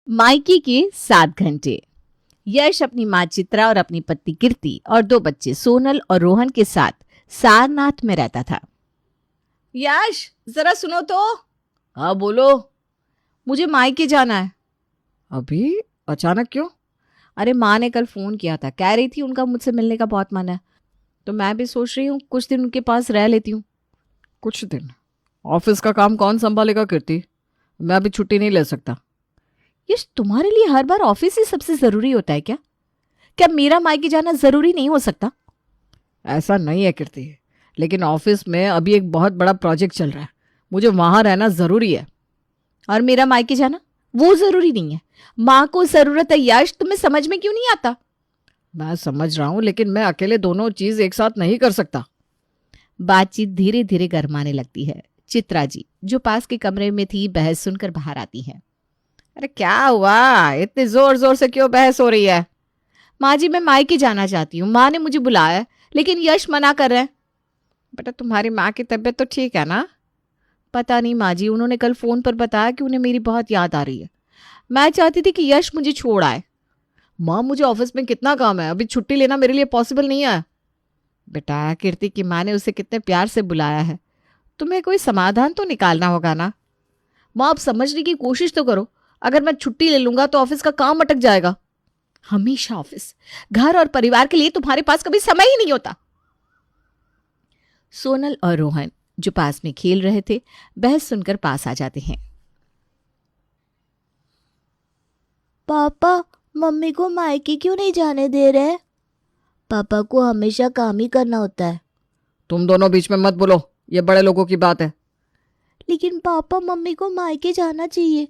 मायके के 7 घंटे। यश अपनी माँ चित्रा और अपनी पत्नी कीर्ति और 2 बच्चे सोनल और रोहन के साथ सारनाथ में रहता था। यश, जरा सुनो तो। हाँ बोलो। मुझे मायके जाना है। अभी? अचानक क्यों? अरे माँ ने कल फोन किया था, कह रही थी उनका मुझसे मिलने का बहुत मन है, तो मैं भी सोच रही हूँ कुछ दिन उनके पास रह लेती हूँ। कुछ दिन? ऑफिस का काम कौन संभालेगा कीर्ति? मैं अभी छुट्टी नहीं ले सकता। यश, तुम्हारे लिए हर बार ऑफिस ही सबसे जरूरी होता है क्या? क्या मेरा मायके जाना जरूरी नहीं हो सकता? ऐसा नहीं है कीर्ति, लेकिन ऑफिस में अभी एक बहुत बड़ा प्रोजेक्ट चल रहा है, मुझे वहां रहना जरूरी है। और मेरा मायके जाना वो जरूरी नहीं है? माँ को जरूरत है यश, तुम्हें समझ में क्यों नहीं आता? मैं समझ रहा हूं, लेकिन मैं अकेले दोनों चीज एक साथ नहीं कर सकता। बातचीत धीरे धीरे गर्माने लगती है। चित्रा जी, जो पास के कमरे में थी, बहस सुनकर बाहर आती हैं। अरे क्या हुआ? इतने जोर जोर से क्यों बहस हो रही है? माँ जी, मैं मायके जाना चाहती हूँ, माँ ने मुझे बुलाया है, लेकिन यश मना कर रहे हैं। बेटा, तुम्हारी माँ की तबीयत तो ठीक है ना? पता नहीं माँ जी, उन्होंने कल फोन पर बताया कि उन्हें मेरी बहुत याद आ रही है। मैं चाहती थी कि यश मुझे छोड़ आए। माँ, मुझे ऑफिस में कितना काम है, अभी छुट्टी लेना मेरे लिए पॉसिबल नहीं है। बेटा, कीर्ति की माँ ने उसे कितने प्यार से बुलाया है, तुम्हें कोई समाधान तो निकालना होगा ना। माँ, आप समझने की कोशिश तो करो, अगर मैं छुट्टी ले लूंगा तो ऑफिस का काम अटक जाएगा। हमेशा ऑफिस, घर और परिवार के लिए तुम्हारे पास कभी समय ही नहीं होता। सोनल और रोहन, जो पास में खेल रहे थे, बहस सुनकर पास आ जाते हैं। पापा, मम्मी को मायके क्यों नहीं जाने दे रहे? पापा को हमेशा काम ही करना होता है। तुम दोनों बीच में मत बोलो, ये बड़े लोगों की बात है। लेकिन पापा, मम्मी को मायके जाना चाहिए।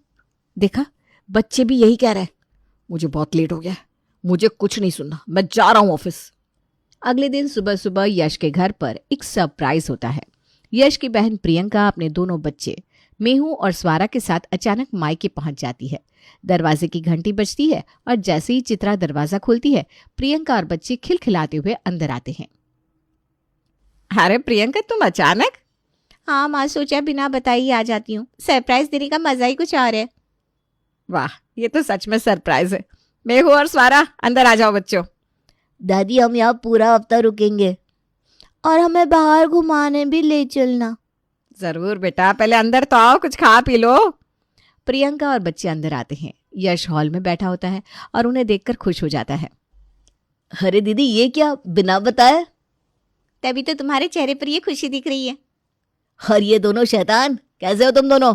देखा, बच्चे भी यही कह रहे हैं। मुझे बहुत लेट हो गया है, मुझे कुछ नहीं सुनना, मैं जा रहा हूं ऑफिस। अगले दिन सुबह सुबह यश के घर पर एक सरप्राइज होता है। यश की बहन प्रियंका अपने दोनों बच्चे मेहू और स्वारा के साथ अचानक मायके पहुंच जाती है। दरवाजे की घंटी बजती है और जैसे ही चित्रा दरवाजा खोलती है, प्रियंका और बच्चे खिलखिलाते हुए अंदर आते हैं। अरे प्रियंका, तुम अचानक? हाँ माँ, सोचा बिना बताई ही आ जाती हूँ, सरप्राइज देने का मजा ही कुछ और है। वाह, ये तो सच में सरप्राइज है। मेहू और स्वारा, अंदर आ जाओ बच्चों। दादी, हम यहाँ पूरा हफ्ता रुकेंगे और हमें बाहर घुमाने भी ले चलना। जरूर बेटा, पहले अंदर तो आओ, कुछ खा पी लो। प्रियंका और बच्चे अंदर आते हैं। यश हॉल में बैठा होता है और उन्हें देखकर खुश हो जाता है। अरे दीदी, ये क्या, बिना बताए? तभी तो तुम्हारे चेहरे पर ये खुशी दिख रही है। और ये दोनों शैतान, कैसे हो तुम दोनों?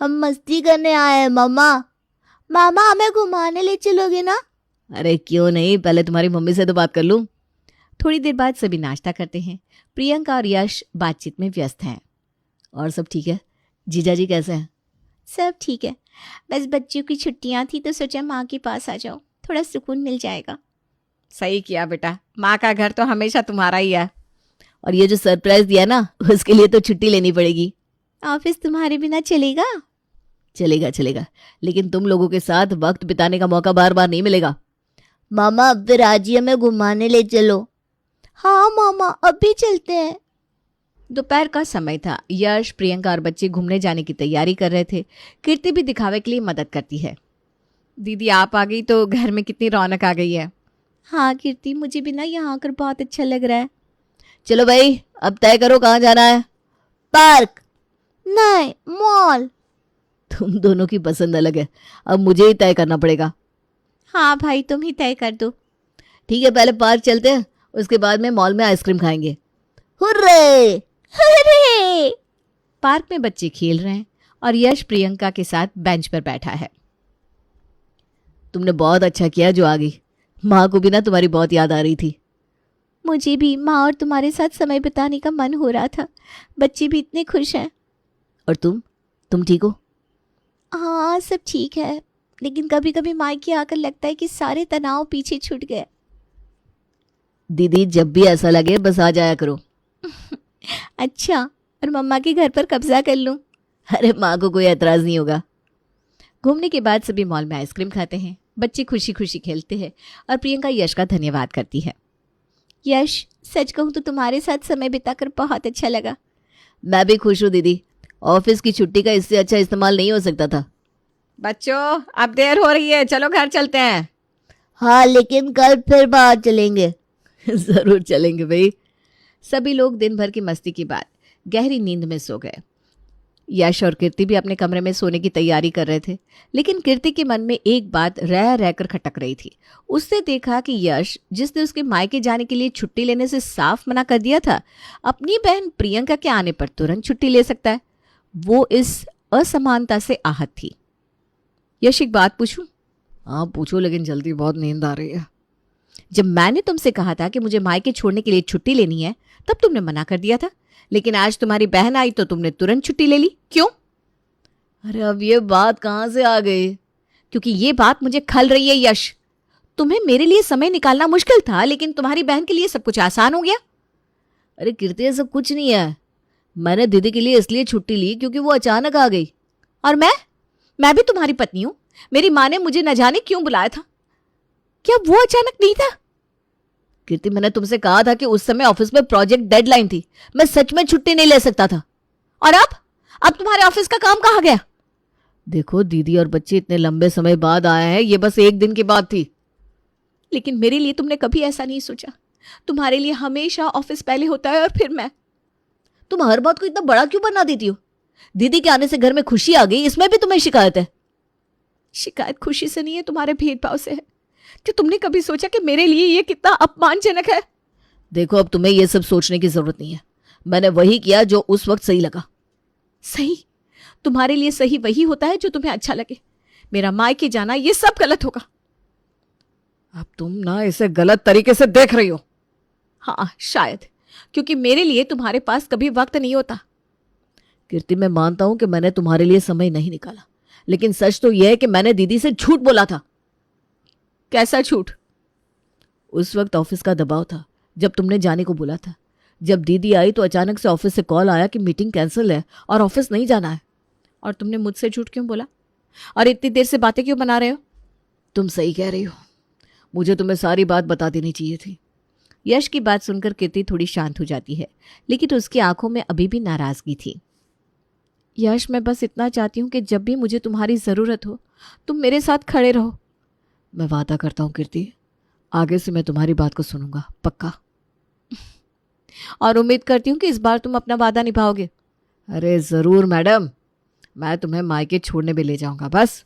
हम मस्ती करने आए हैं मामा। मामा, हमें घुमाने ले चलोगे ना? अरे क्यों नहीं, पहले तुम्हारी मम्मी से तो बात कर लूं। थोड़ी देर बाद सभी नाश्ता करते हैं। प्रियंका और यश बातचीत में व्यस्त हैं। और सब ठीक है? जीजा जी कैसे हैं? सब ठीक है, बस बच्चों की छुट्टियां थी तो सोचा माँ के पास आ जाओ, थोड़ा सुकून मिल जाएगा। सही किया बेटा, माँ का घर तो हमेशा तुम्हारा ही है। और ये जो सरप्राइज दिया ना, उसके लिए तो छुट्टी लेनी पड़ेगी। ऑफिस तुम्हारे बिना चलेगा? चलेगा चलेगा, लेकिन तुम लोगों के साथ वक्त बिताने का मौका बार बार नहीं मिलेगा। मामा, अब फिर आज ही हमें घुमाने ले चलो। हाँ मामा, अभी चलते हैं। दोपहर का समय था। यश, प्रियंका और बच्चे घूमने जाने की तैयारी कर रहे थे। कीर्ति भी दिखावे के लिए मदद करती है। दीदी आप आ गई तो घर में कितनी रौनक आ गई है। हाँ कीर्ति, मुझे भी ना यहाँ आकर बहुत अच्छा लग रहा है। चलो भाई, अब तय करो कहाँ जाना है। पार्क? नहीं, मॉल। तुम दोनों की पसंद अलग है, अब मुझे ही तय करना पड़ेगा। हाँ भाई, तुम ही तय कर दो। ठीक है, पहले पार्क चलते हैं, उसके बाद में मॉल में आइसक्रीम खाएंगे। Hurray hurray! पार्क में बच्चे खेल रहे हैं और यश प्रियंका के साथ बेंच पर बैठा है। तुमने बहुत अच्छा किया जो आ गई, माँ को भी ना तुम्हारी बहुत याद आ रही थी। मुझे भी माँ और तुम्हारे साथ समय बिताने का मन हो रहा था, बच्चे भी इतने खुश हैं। और तुम ठीक हो? हाँ सब ठीक है, लेकिन कभी कभी मायके आकर लगता है कि सारे तनाव पीछे छूट गए। दीदी, जब भी ऐसा लगे बस आ जाया करो। अच्छा, और मम्मा के घर पर कब्जा कर लूं? अरे माँ को कोई एतराज नहीं होगा। घूमने के बाद सभी मॉल में आइसक्रीम खाते हैं। बच्चे खुशी खुशी खेलते हैं और प्रियंका यश का धन्यवाद करती है। यश, सच कहूं तो तुम्हारे साथ समय बिताकर बहुत अच्छा लगा। मैं भी खुश हूँ दीदी, ऑफिस की छुट्टी का इससे अच्छा इस्तेमाल नहीं हो सकता था। बच्चों अब देर हो रही है, चलो घर चलते हैं। हाँ लेकिन कल फिर बाहर चलेंगे। जरूर चलेंगे भाई। सभी लोग दिन भर की मस्ती के बाद गहरी नींद में सो गए। यश और कीर्ति भी अपने कमरे में सोने की तैयारी कर रहे थे, लेकिन कीर्ति के मन में एक बात रह रहकर खटक रही थी। उसने देखा कि यश, जिसने उसके मायके जाने के लिए छुट्टी लेने से साफ मना कर दिया था, अपनी बहन प्रियंका के आने पर तुरंत छुट्टी ले सकता है। वो इस असमानता से आहत थी। यश एक बात पूछूं? हाँ पूछो, लेकिन जल्दी, बहुत नींद आ रही है। जब मैंने तुमसे कहा था कि मुझे मायके छोड़ने के लिए छुट्टी लेनी है, तब तुमने मना कर दिया था, लेकिन आज तुम्हारी बहन आई तो तुमने तुरंत छुट्टी ले ली, क्यों? अरे अब ये बात कहाँ से आ गई? क्योंकि ये बात मुझे खल रही है यश। तुम्हें मेरे लिए समय निकालना मुश्किल था, लेकिन तुम्हारी बहन के लिए सब कुछ आसान हो गया। अरे कीर्ति, ये सब कुछ नहीं है। मैंने दीदी के लिए इसलिए छुट्टी ली क्योंकि वो अचानक आ गई। और मैं भी तुम्हारी पत्नी हूं। मेरी माँ ने मुझे न जाने क्यों बुलाया था। क्या वो अचानक नहीं था? कीर्ति, मैंने तुमसे कहा था कि उस समय ऑफिस में प्रोजेक्ट डेडलाइन थी, मैं सच में छुट्टी नहीं ले सकता था। और अब तुम्हारे ऑफिस का काम कहाँ गया? देखो, दीदी और बच्चे इतने लंबे समय बाद आए हैं, ये बस एक दिन की बात थी। लेकिन मेरे लिए तुमने कभी ऐसा नहीं सोचा। तुम्हारे लिए हमेशा ऑफिस पहले होता है और फिर मैं। तुम हर बात को इतना बड़ा क्यों बना देती हो? दीदी के आने से घर में खुशी आ गई, इसमें भी तुम्हें शिकायत है? शिकायत खुशी से नहीं है, तुम्हारे भेदभाव से है। कि तुमने कभी सोचा कि मेरे लिए ये कितना अपमानजनक है? देखो, अब तुम्हें ये सब सोचने की जरूरत नहीं है। मैंने वही किया जो उस वक्त सही लगा। सही? तुम्हारे लिए सही वही होता है जो तुम्हें अच्छा लगे। मेरा मायके जाना, ये सब गलत होगा। अब तुम ना इसे गलत तरीके से देख रही हो। हाँ शायद, क्योंकि मेरे लिए तुम्हारे पास कभी वक्त नहीं होता। कीर्ति, मैं मानता हूं कि मैंने तुम्हारे लिए समय नहीं निकाला, लेकिन सच तो यह है कि मैंने दीदी से झूठ बोला था। कैसा झूठ? उस वक्त ऑफिस का दबाव था, जब तुमने जाने को बोला था। जब दीदी आई तो अचानक से ऑफिस से कॉल आया कि मीटिंग कैंसिल है और ऑफिस नहीं जाना है। और तुमने मुझसे झूठ क्यों बोला? और इतनी देर से बातें क्यों बना रहे हो? तुम सही कह रही हो, मुझे तुम्हें सारी बात बता देनी चाहिए थी। यश की बात सुनकर कीर्ति थोड़ी शांत हो जाती है, लेकिन उसकी आंखों में अभी भी नाराजगी थी। यश, मैं बस इतना चाहती हूँ कि जब भी मुझे तुम्हारी जरूरत हो, तुम मेरे साथ खड़े रहो। मैं वादा करता हूँ कीर्ति, आगे से मैं तुम्हारी बात को सुनूंगा, पक्का। और उम्मीद करती हूँ कि इस बार तुम अपना वादा निभाओगे। अरे जरूर मैडम, मैं तुम्हें मायके छोड़ने भी ले जाऊंगा। बस।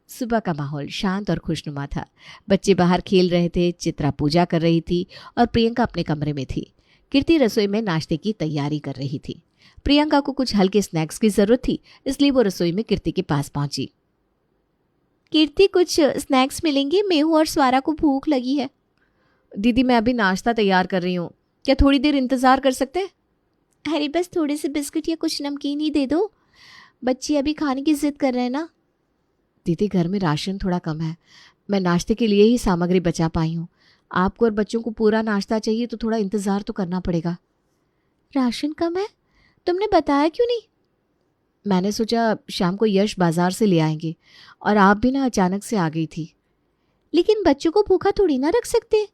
सुबह का माहौल शांत और खुशनुमा था। बच्चे बाहर खेल रहे थे, चित्रा पूजा कर रही थी और प्रियंका अपने कमरे में थी। कीर्ति रसोई में नाश्ते की तैयारी कर रही थी। प्रियंका को कुछ हल्के स्नैक्स की जरूरत थी, इसलिए वो रसोई में कीर्ति के पास पहुंची। कीर्ति, कुछ स्नैक्स मिलेंगे? मेहू और स्वारा को भूख लगी है। दीदी, मैं अभी नाश्ता तैयार कर रही हूँ, क्या थोड़ी देर इंतजार कर सकते हैं? अरे बस थोड़े से बिस्किट या कुछ नमकीन ही दे दो, बच्चे अभी खाने की जिद कर रहे हैं ना। दीदी, घर में राशन थोड़ा कम है, मैं नाश्ते के लिए ही सामग्री बचा पाई हूँ। आपको और बच्चों को पूरा नाश्ता चाहिए तो थोड़ा इंतजार तो करना पड़ेगा। राशन कम है? तुमने बताया क्यों नहीं? मैंने सोचा शाम को यश बाजार से ले आएंगे, और आप भी ना अचानक से आ गई थी। लेकिन बच्चों को भूखा थोड़ी ना रख सकते।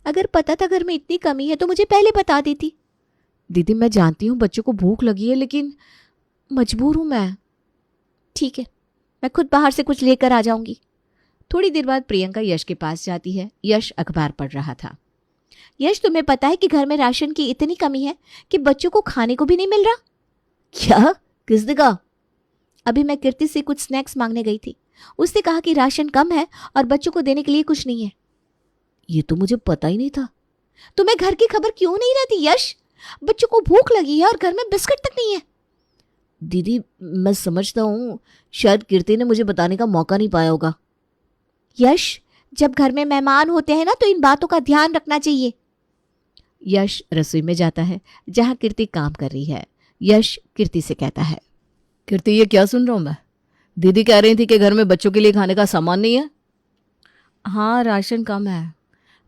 अगर पता था घर में इतनी कमी है तो मुझे पहले बता देती। दीदी, मैं जानती हूँ बच्चों को भूख लगी है, लेकिन मजबूर हूँ मैं। ठीक है, मैं खुद बाहर से कुछ लेकर आ जाऊंगी। थोड़ी देर बाद प्रियंका यश के पास जाती है। यश अखबार पढ़ रहा था। यश, तुम्हें पता है कि घर में राशन की इतनी कमी है कि बच्चों को खाने को भी नहीं मिल रहा? क्या? किसने कहा? अभी मैं कीर्ति से कुछ स्नैक्स मांगने गई थी, उसने कहा कि राशन कम है और बच्चों को देने के लिए कुछ नहीं है। ये तो मुझे पता ही नहीं था। तुम्हें घर की खबर क्यों नहीं रहती यश? बच्चों को भूख लगी है और घर में बिस्किट तक नहीं है। दीदी, मैं समझता हूँ, शायद कीर्ति ने मुझे बताने का मौका नहीं पाया होगा। यश, जब घर में मेहमान होते हैं ना तो इन बातों का ध्यान रखना चाहिए। यश रसोई में जाता है जहाँ कीर्ति काम कर रही है। यश कीर्ति से कहता है, कीर्ति, ये क्या सुन रहा हूँ मैं? दीदी कह रही थी कि घर में बच्चों के लिए खाने का सामान नहीं है। हाँ, राशन कम है।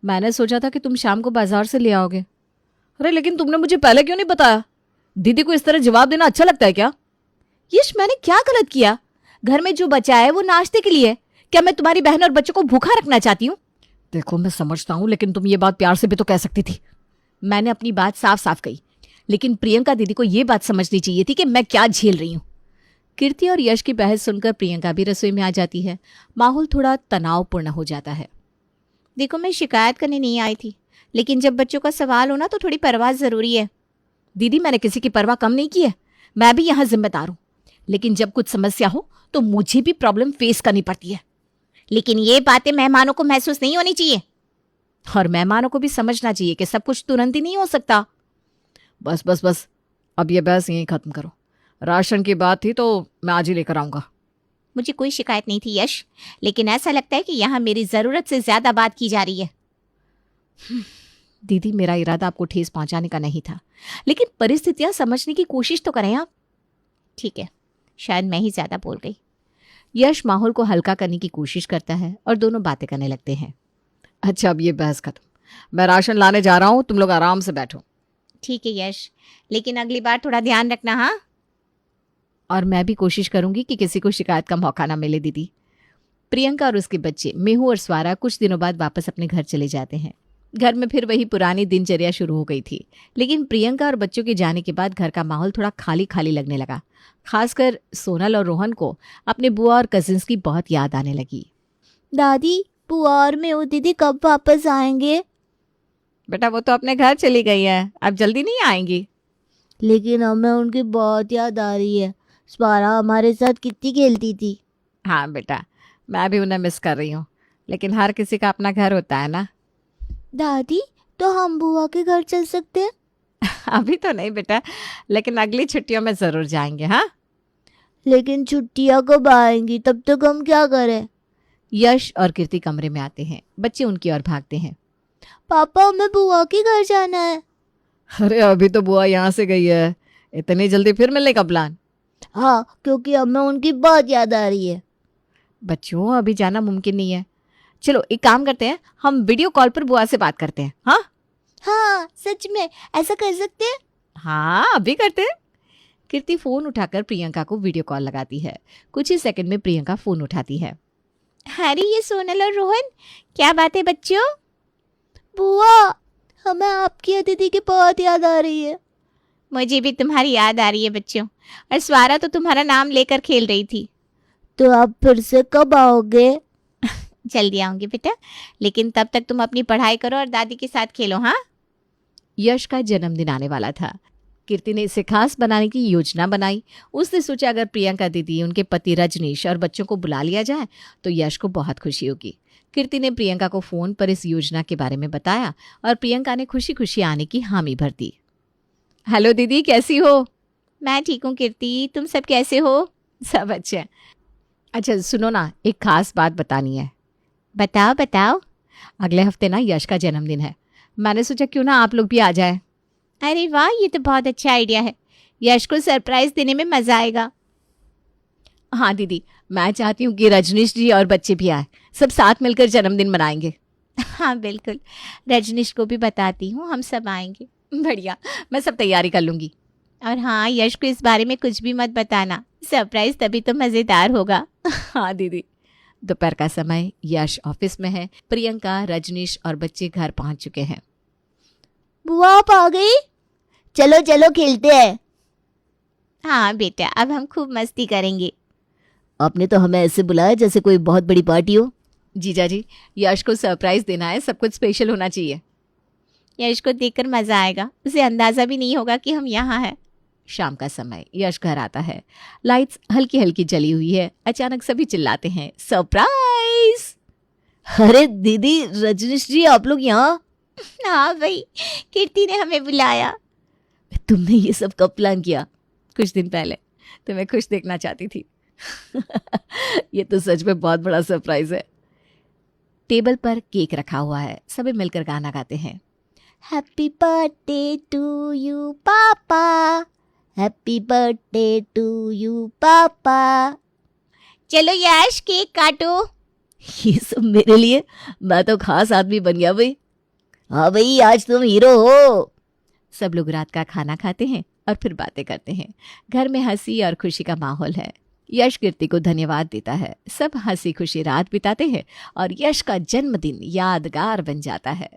मैंने सोचा था कि तुम शाम को बाजार से ले आओगे। अरे लेकिन तुमने मुझे पहले क्यों नहीं बताया? दीदी को इस तरह जवाब देना अच्छा लगता है क्या? यश, मैंने क्या गलत किया? घर में जो बचा है वो नाश्ते के लिए। क्या मैं तुम्हारी बहन और बच्चों को भूखा रखना चाहती हूँ? देखो, मैं समझता हूँ, लेकिन तुम ये बात प्यार से भी तो कह सकती थी। मैंने अपनी बात साफ साफ कही, लेकिन प्रियंका दीदी को ये बात समझनी चाहिए थी कि मैं क्या झेल रही हूँ। कीर्ति और यश की बहस सुनकर प्रियंका भी रसोई में आ जाती है। माहौल थोड़ा तनावपूर्ण हो जाता है। देखो, मैं शिकायत करने नहीं आई थी, लेकिन जब बच्चों का सवाल हो ना तो थोड़ी परवाह जरूरी है। दीदी, मैंने किसी की परवाह कम नहीं की है, मैं भी यहाँ जिम्मेदार हूँ। लेकिन जब कुछ समस्या हो तो मुझे भी प्रॉब्लम फेस करनी पड़ती है। लेकिन ये बातें मेहमानों को महसूस नहीं होनी चाहिए। और मेहमानों को भी समझना चाहिए कि सब कुछ तुरंत ही नहीं हो सकता। बस बस बस, अब ये बहस यहीं खत्म करो। राशन की बात थी तो मैं आज ही लेकर आऊंगा। मुझे कोई शिकायत नहीं थी यश, लेकिन ऐसा लगता है कि यहाँ मेरी जरूरत से ज्यादा बात की जा रही है। दीदी, मेरा इरादा आपको ठेस पहुंचाने का नहीं था, लेकिन परिस्थितियां समझने की कोशिश तो करें आप। ठीक है, शायद मैं ही ज्यादा बोल गई। यश माहौल को हल्का करने की कोशिश करता है और दोनों बातें करने लगते हैं। अच्छा, अब ये बहस खत्म, मैं राशन लाने जा रहा हूँ, तुम लोग आराम से बैठो। ठीक है यश, लेकिन अगली बार थोड़ा ध्यान रखना। हाँ, और मैं भी कोशिश करूंगी कि किसी को शिकायत का मौका ना मिले। दीदी। प्रियंका और उसके बच्चे मेहू और स्वारा कुछ दिनों बाद वापस अपने घर चले जाते हैं। घर में फिर वही पुरानी दिनचर्या शुरू हो गई थी, लेकिन प्रियंका और बच्चों के जाने के बाद घर का माहौल थोड़ा खाली खाली लगने लगा। खासकर सोनल और रोहन को अपने बुआ और कजिन्स की बहुत याद आने लगी। दादी, बुआ और मेहू दीदी कब वापस आएंगे? बेटा, वो तो अपने घर चली गई है, अब जल्दी नहीं आएंगी। लेकिन हमें उनकी बहुत याद आ रही है। स्वारा हमारे साथ कितनी खेलती थी। हाँ बेटा, मैं भी उन्हें मिस कर रही हूँ, लेकिन हर किसी का अपना घर होता है ना। दादी, तो हम बुआ के घर चल सकते हैं? अभी तो नहीं बेटा, लेकिन अगली छुट्टियों में जरूर जाएंगे। हाँ, लेकिन छुट्टियां कब आएंगी? तब तक हम क्या करें? यश और कीर्ति कमरे में आते हैं। बच्चे उनकी ओर भागते हैं। पापा, हमें बुआ के घर जाना है। अरे, अभी तो बुआ यहाँ से गई है, इतनी जल्दी फिर मिलने का प्लान? हाँ, क्योंकि हमें उनकी बहुत याद आ रही है। बच्चों, अभी जाना मुमकिन नहीं है। चलो एक काम करते हैं, हम वीडियो कॉल पर बुआ से बात करते हैं। हाँ हाँ, सच में ऐसा कर सकते हैं? हाँ, अभी करते हैं। कीर्ति फोन उठाकर प्रियंका को वीडियो कॉल लगाती है। कुछ ही सेकंड में प्रियंका फोन उठाती है। अरे, ये सोनल और रोहन, क्या बात है बच्चों? बुआ, हमें आपकी और दीदी की बहुत याद आ रही है। मुझे भी तुम्हारी याद आ रही है बच्चों, और स्वारा तो तुम्हारा नाम लेकर खेल रही थी। तो आप फिर से कब आओगे? जल्दी आऊंगी बेटा, लेकिन तब तक तुम अपनी पढ़ाई करो और दादी के साथ खेलो। हाँ, यश का जन्मदिन आने वाला था। कीर्ति ने इसे खास बनाने की योजना बनाई। उसने सोचा अगर प्रियंका दीदी, उनके पति रजनीश और बच्चों को बुला लिया जाए तो यश को बहुत खुशी होगी। कीर्ति ने प्रियंका को फोन पर इस योजना के बारे में बताया और प्रियंका ने खुशी खुशी आने की हामी भर दी। हेलो दीदी, कैसी हो? मैं ठीक हूँ कीर्ति, तुम सब कैसे हो? सब अच्छे हैं। अच्छा सुनो ना, एक खास बात बतानी है। बताओ बताओ। अगले हफ्ते ना यश का जन्मदिन है, मैंने सोचा क्यों ना आप लोग भी आ जाए। अरे वाह, ये तो बहुत अच्छा आइडिया है। यश को सरप्राइज देने में मजा आएगा। हाँ दीदी, मैं चाहती हूँ कि रजनीश जी और बच्चे भी आए, सब साथ मिलकर जन्मदिन मनाएंगे। हाँ बिल्कुल, रजनीश को भी बताती हूँ, हम सब आएंगे। बढ़िया, मैं सब तैयारी कर लूंगी। और हाँ, यश को इस बारे में कुछ भी मत बताना, सरप्राइज तभी तो मजेदार होगा। हाँ दीदी। दोपहर का समय, यश ऑफिस में है। प्रियंका, रजनीश और बच्चे घर पहुंच चुके हैं। बुआ आप आ गई? चलो चलो खेलते हैं। हाँ बेटा, अब हम खूब मस्ती करेंगे। आपने तो हमें ऐसे बुलाया जैसे कोई बहुत बड़ी पार्टी हो। जीजा जी, यश को सरप्राइज देना है, सब कुछ स्पेशल होना चाहिए। यश को देखकर मजा आएगा, उसे अंदाजा भी नहीं होगा कि हम यहाँ हैं। शाम का समय, यश घर आता है। लाइट्स हल्की हल्की जली हुई है। अचानक सभी चिल्लाते हैं, सरप्राइज! अरे दीदी, रजनीश जी, आप लोग यहाँ? हाँ भाई, कीर्ति ने हमें बुलाया। तुमने ये सब कब प्लान किया? कुछ दिन पहले, तुम्हें खुश देखना चाहती थी। ये तो सच में बहुत बड़ा सरप्राइज है। टेबल पर केक रखा हुआ है, सभी मिलकर गाना गाते हैं। हैप्पी बर्थडे टू यू पापा, हैप्पी बर्थडे टू यू पापा। चलो यश, केक काटो। ये सब मेरे लिए? मैं तो खास आदमी बन गया भाई। हाँ भाई, आज तुम हीरो हो। सब लोग रात का खाना खाते हैं और फिर बातें करते हैं। घर में हंसी और खुशी का माहौल है। यश कीर्ति को धन्यवाद देता है। सब हंसी खुशी रात बिताते हैं और यश का जन्मदिन यादगार बन जाता है।